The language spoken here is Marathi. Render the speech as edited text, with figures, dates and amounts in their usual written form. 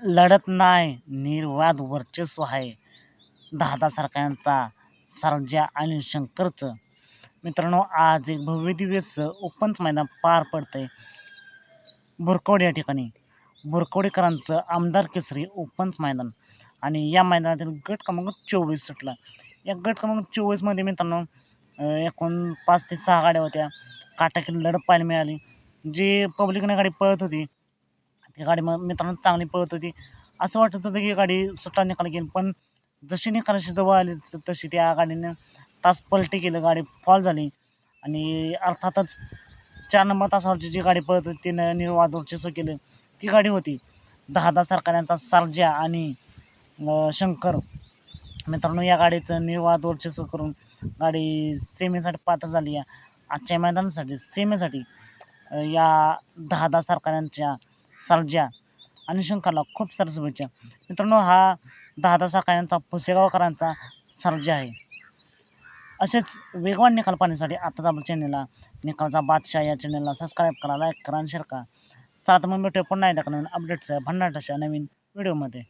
लढत नाही, निर्वाद वर्चस्व आहे. 10 सारख्यांचा सर्जा आणि शंकरचं. मित्रांनो, आज एक भव्यदिव्य ओपनचं मैदान पार पडतंय बुरकवडी या ठिकाणी. बुरकवडीकरांचं आमदार केसरी ओपनचं मैदान आणि या मैदानातील गट क्रमांक 24 सुटला. या गट क्रमांक 24मध्ये मित्रांनो एकूण 5 ते 6 गाड्या होत्या. काटाकी लढत पाहायला मिळाली. जी पब्लिकने गाडी पळत होती ती गाडी मित्रांनो चांगली पळत होती. असं वाटत होतं की गाडी सुट्टा निकाल घेईल, पण जशी निकालाशी जवळ आली तशी त्या गाडीनं तास पलटी केलं, गाडी फॉल झाली आणि अर्थातच 4 नंबर तासावरची जी गाडी पळत होती तिनं निर्वाद वर्चस्व केलं. ती गाडी होती 10 सरकारांचा सर्जा आणि शंकर. मित्रांनो, या गाडीचं निर्वाद वर्चस्व करून गाडी सेमीसाठी पात्र झाली. या आजच्या मैदानासाठी सेमीसाठी या 10 सरकारांच्या सर्जा आणि शंकरला खूप साऱ्या शुभेच्छा. मित्रांनो, हा 10 सरकारांचा पुसेगावकरांचा सर्जा आहे. असेच वेगवान निकाल पाहण्यासाठी आताच आपल्या चॅनलला निकालचा बादशाह या चॅनलला सबस्क्राईब करा, लाईक करा आणि शेअर करा. चला तर मग भेटूया पुन्हा एकदा नवीन अपडेट्स भन्नाट अशा नवीन व्हिडिओमध्ये.